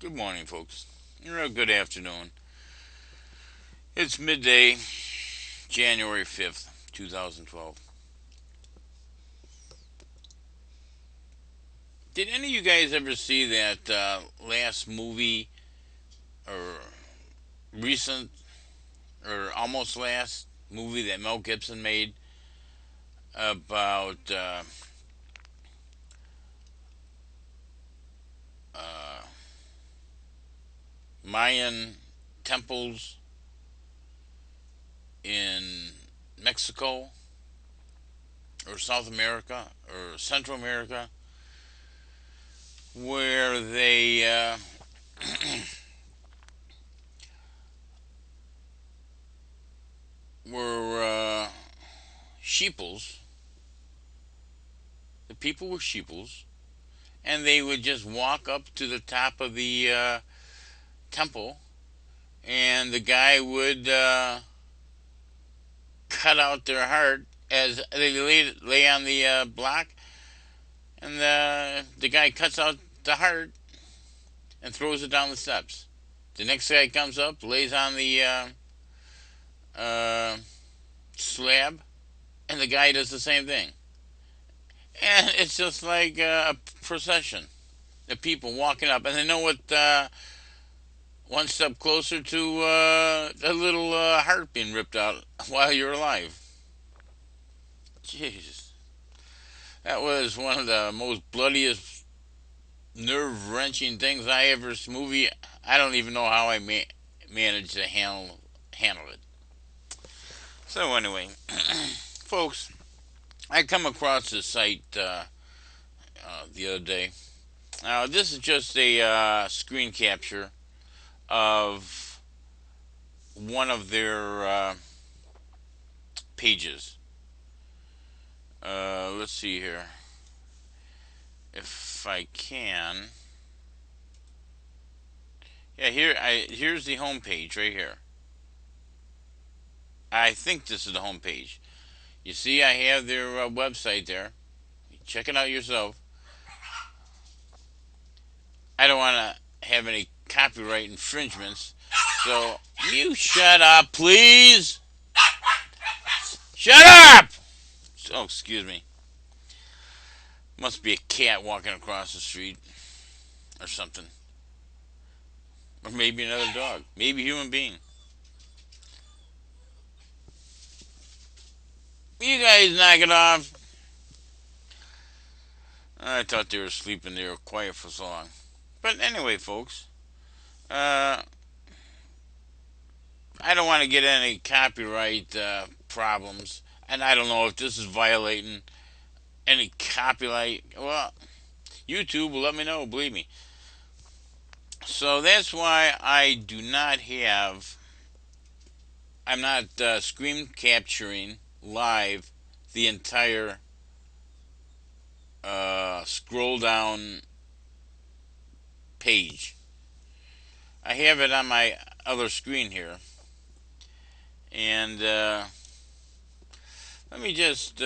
Good morning, folks. Or good afternoon. It's midday, January 5th, 2012. Did any of you guys ever see that last movie, or recent, or almost last movie that Mel Gibson made about uh, Mayan temples in Mexico, or South America, or Central America, where they were sheeples. The people were sheeples, and they would just walk up to the top of the temple, and the guy would cut out their heart as they lay on the block, and the guy cuts out the heart and throws it down the steps. The next guy comes up, lays on the uh, slab, and the guy does the same thing. And it's just like a procession. The people walking up, and they know what one step closer to a little heart being ripped out while you're alive. Jeez, that was one of the most bloodiest, nerve-wrenching things I ever movie. I don't even know how I managed to handle it. So anyway, folks, I come across this site the other day. Now this is just a screen capture of one of their pages. Let's see here. If I can. Yeah, here's the home page right here. I think this is the home page. You see, I have their website there. Check it out yourself. I don't want to have any copyright infringements, so you shut up, please. Shut up! Oh, excuse me. Must be a cat walking across the street or something. Or maybe another dog. Maybe a human being. You guys knock it off. I thought they were sleeping. They were quiet for so long. But anyway, folks, uh, I don't want to get any copyright problems. And I don't know if this is violating any copyright. Well, YouTube will let me know, believe me. So that's why I'm not screen capturing live the entire scroll down page. I have it on my other screen here. And let me just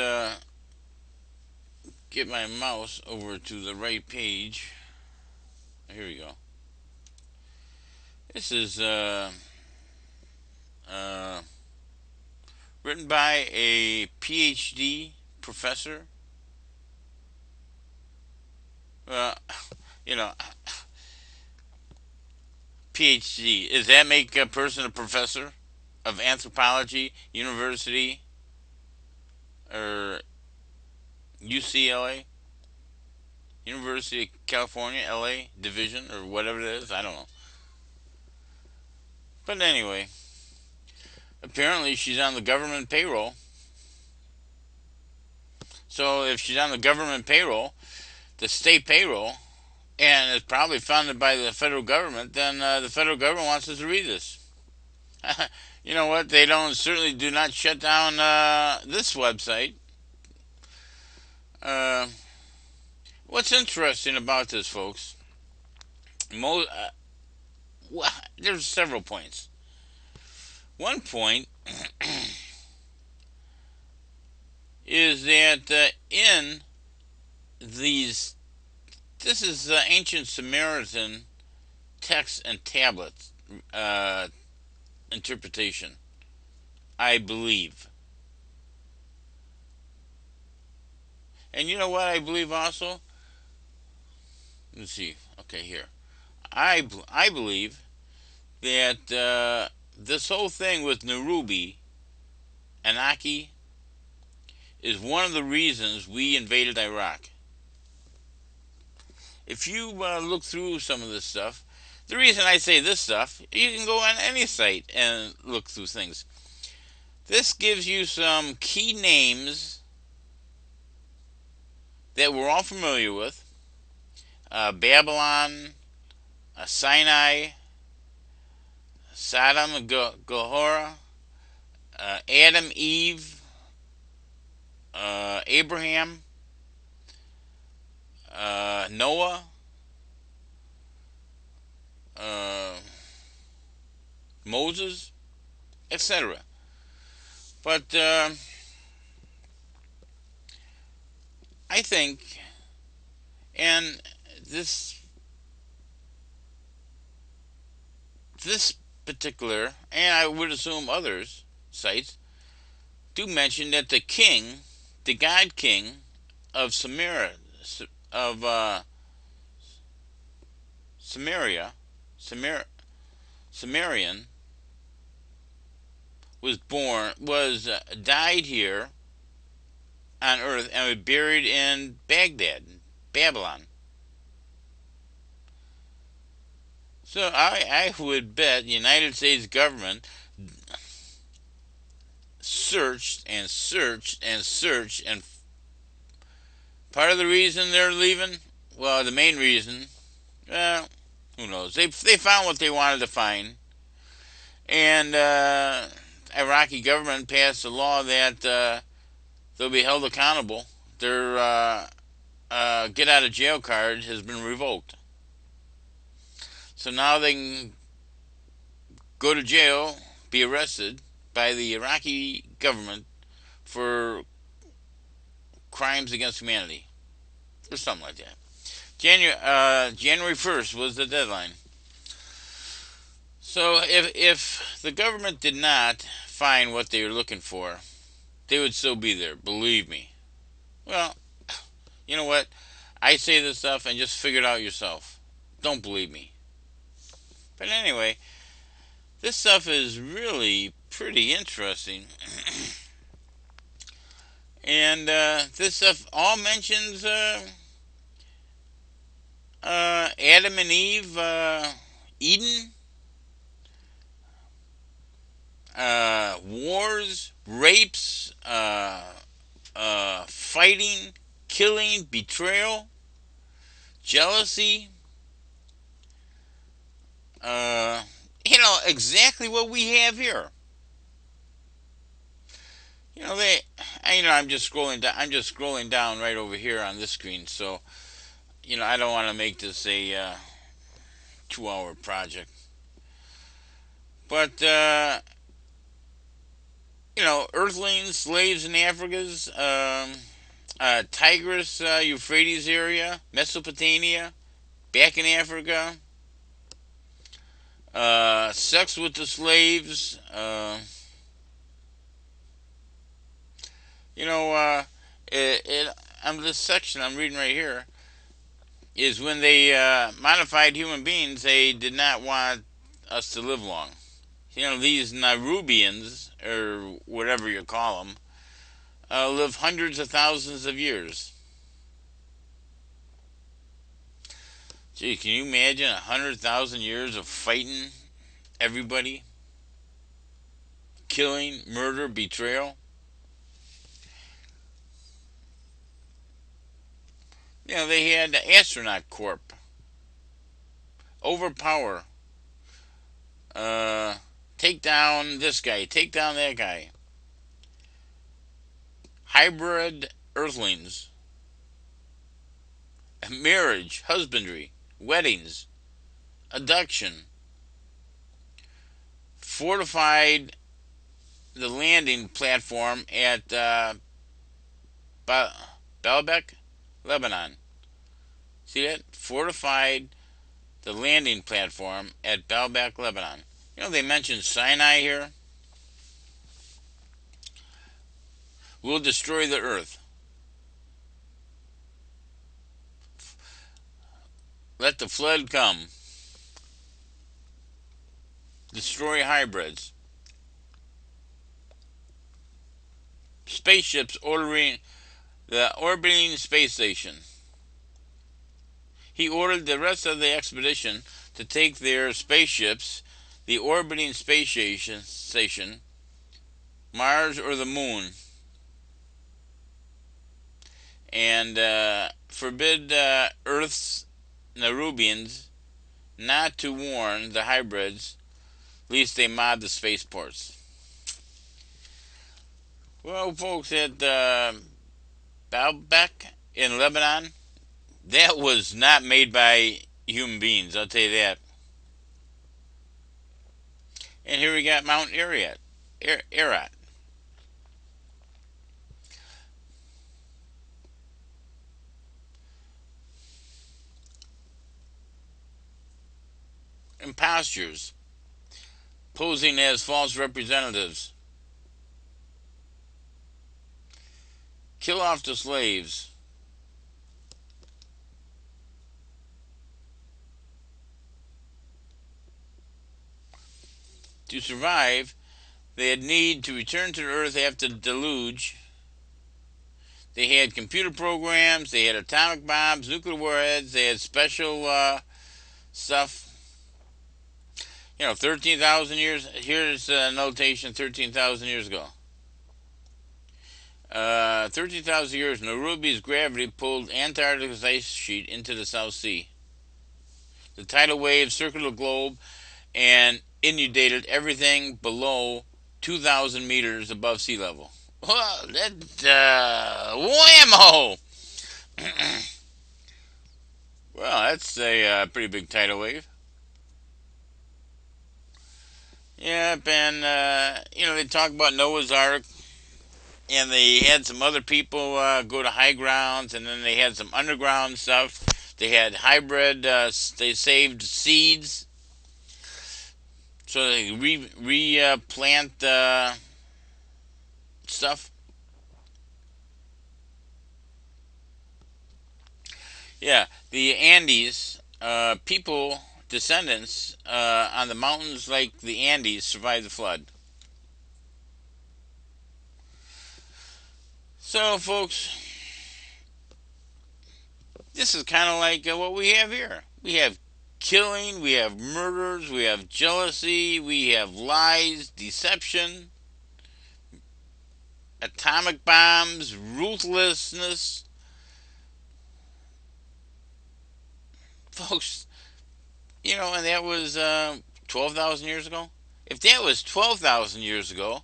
get my mouse over to the right page. Here we go. This is uh, written by a PhD professor. Well, you know, PhD. Does that make a person a professor of anthropology, university, or UCLA? University of California, LA division, or whatever it is? I don't know. But anyway, apparently she's on the government payroll. So if she's on the government payroll, the state payroll, and it's probably funded by the federal government, then the federal government wants us to read this. You know what? They don't certainly do not shut down this website. Uh, what's interesting about this, folks? Mo- uh, there's several points. One point is that in these, this is ancient Samaritan text and tablets uh, interpretation. I believe. And you know what I believe also? Let's see. Okay, here. I believe that this whole thing with Narubi and Aki is one of the reasons we invaded Iraq. If you look through some of this stuff, the reason I say this stuff, you can go on any site and look through things. This gives you some key names that we're all familiar with: Babylon, Sinai, Sodom and Gomorrah, Adam, Eve, Abraham, Noah, uh, Moses, etc. But I think, and this this particular, and I would assume others sites do mention that the king, the God King of Samaria, of Samaria, Samar, Samarian, died here on earth and was buried in Baghdad, Babylon. So I would bet the United States government searched and searched and searched, and part of the reason they're leaving, well, the main reason, well, who knows? They found what they wanted to find, and Iraqi government passed a law that they'll be held accountable. Their get out of jail card has been revoked, so now they can go to jail, be arrested by the Iraqi government for crimes against humanity, or something like that. January 1st was the deadline. So if the government did not find what they were looking for, they would still be there. Believe me. Well, you know what? I say this stuff and just figure it out yourself. Don't believe me. But anyway, this stuff is really pretty interesting. And this stuff all mentions Adam and Eve, Eden, wars, rapes, fighting, killing, betrayal, jealousy. Exactly what we have here. I'm just scrolling down. I'm just scrolling down right over here on this screen. So, I don't want to make this a 2-hour project. But Earthlings, slaves in Africa's, Tigris, Euphrates area, Mesopotamia, back in Africa, sex with the slaves, on this section I'm reading right here is when they modified human beings, they did not want us to live long. These Nibirubians, or whatever you call them, live hundreds of thousands of years. Gee, can you imagine 100,000 years of fighting everybody? Killing, murder, betrayal? They had the Astronaut Corp. Overpower. Take down this guy, take down that guy. Hybrid Earthlings. Marriage, husbandry, weddings, abduction. Fortified the landing platform at Baalbek, Lebanon. See that? Fortified the landing platform at Baalbek, Lebanon. You know, they mentioned Sinai here. Will destroy the earth. Let the flood come. Destroy hybrids. Spaceships ordering the orbiting space station. He ordered the rest of the expedition to take their spaceships, the orbiting space station, Mars or the Moon, and forbid Earth's Nerubians not to warn the hybrids lest they mob the spaceports. Well, folks, at Baalbek in Lebanon, that was not made by human beings, I'll tell you that. And here we got Mount Ararat. Impostures posing as false representatives. Kill off the slaves. To survive, they had need to return to the earth after the deluge. They had computer programs, they had atomic bombs, nuclear warheads, they had special stuff. You know, 13,000 years. Here's a notation 13,000 years ago. 13,000 years, Nairobi's gravity pulled Antarctica's ice sheet into the South Sea. The tidal wave circled the globe and inundated everything below 2,000 meters above sea level. Well, that, whammo! Well, that's a pretty big tidal wave. Yep, and, you know, they talk about Noah's Ark, and they had some other people go to high grounds, and then they had some underground stuff. They had hybrid, they saved seeds, so they replant stuff. Yeah, the Andes, people, descendants on the mountains like the Andes survived the flood. So, folks, this is kind of like what we have here. We have killing, we have murders, we have jealousy, we have lies, deception, atomic bombs, ruthlessness. Folks, you know, and that was 12,000 years ago. If that was 12,000 years ago,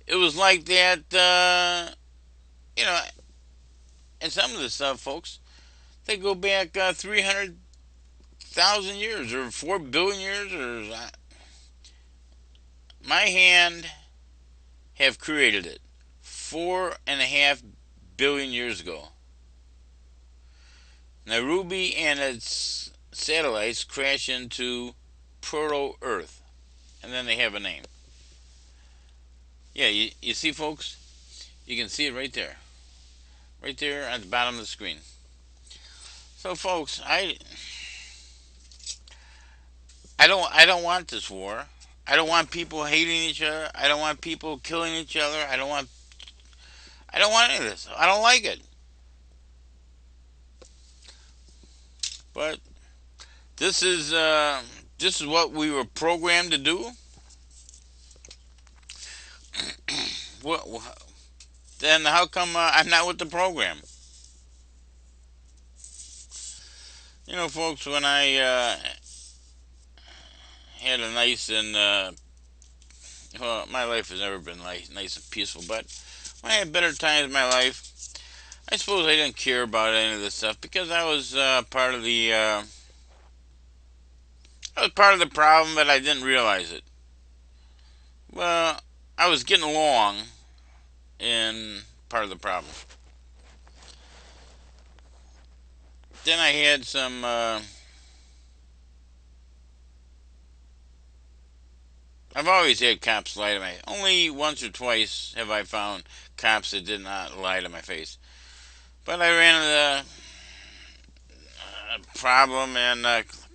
it was like that, you know, and some of the stuff, folks, they go back 300,000 years or 4 billion years or my hand have created it 4.5 billion years ago. Nairobi and its satellites crash into proto Earth, and then they have a name. Yeah, you see, folks, you can see it right there at the bottom of the screen. So, folks, I don't want this war. I don't want people hating each other. I don't want people killing each other. I don't want any of this. I don't like it. But this is what we were programmed to do. What, then how come I'm not with the program? You know, folks, when I had a nice and well, my life has never been nice and peaceful, but when I had better times in my life, I suppose I didn't care about any of this stuff because I was part of the I was part of the problem, but I didn't realize it. Well, I was getting along in part of the problem. Then I had some I've always had cops lie to my. Only once or twice have I found cops that did not lie to my face. But I ran into a problem, and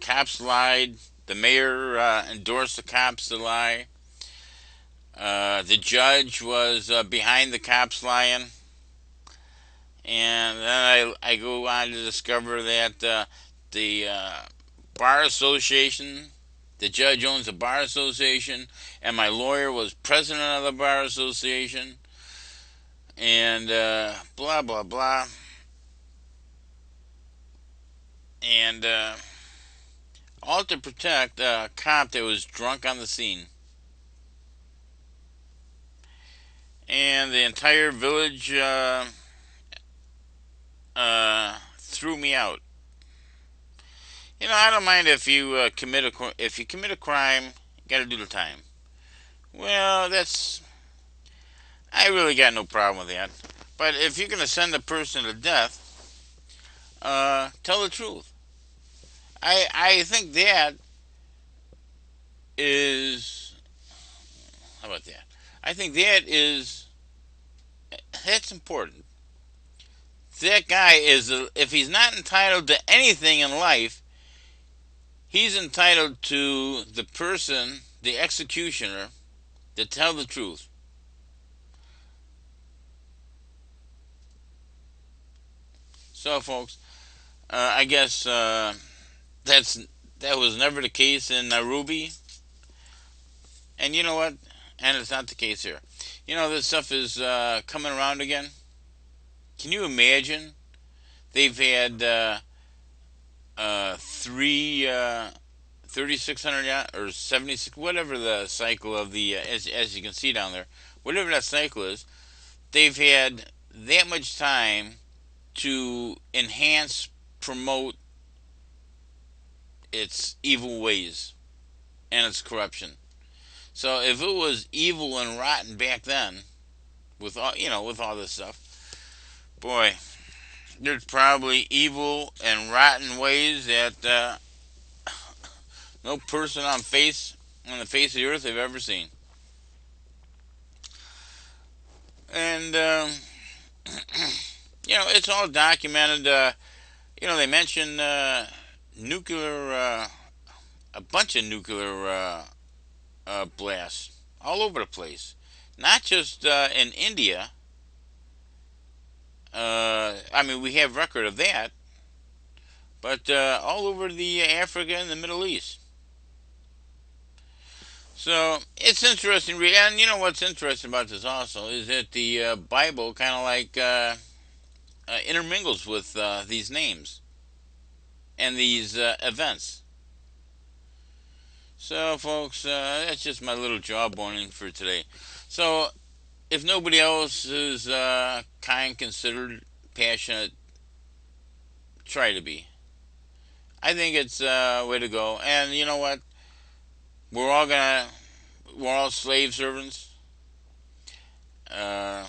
cops lied. The mayor endorsed the cops to lie. The judge was behind the cops lying. And then I go on to discover that the bar association, the judge owns a bar association, and my lawyer was president of the bar association, and blah blah blah, and all to protect a cop that was drunk on the scene, and the entire village threw me out. You know, I don't mind if you if you commit a crime, you got to do the time. Well, that's I really got no problem with that. But if you're gonna send a person to death, tell the truth. I think that is how about that? I think that's important. That guy is if he's not entitled to anything in life, he's entitled to the person, the executioner, to tell the truth. So, folks, I guess that's that was never the case in Nairobi, and you know what? And it's not the case here. You know, this stuff is coming around again. Can you imagine? They've had three 3,600 or 76, whatever the cycle of the as you can see down there, whatever that cycle is. They've had that much time to enhance, promote its evil ways and its corruption. So if it was evil and rotten back then, with all with all this stuff, boy, there's probably evil and rotten ways that no person on the face of the earth have ever seen. And it's all documented. They mention nuclear, a bunch of nuclear blasts all over the place, not just in India. I mean, we have record of that, but all over the Africa and the Middle East. So it's interesting, and you know what's interesting about this also is that the Bible kind of like intermingles with these names and these events. So, folks, that's just my little jawboning for today. So, if nobody else is kind, considerate, passionate, try to be. I think it's a way to go. And you know what? We're all gonna, we're all slave servants. Uh,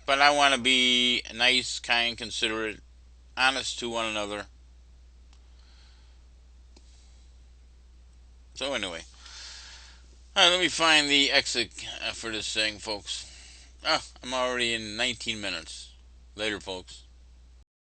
but I want to be nice, kind, considerate, honest to one another. So anyway, let me find the exit for this thing, folks. Oh, I'm already in 19 minutes. Later, folks.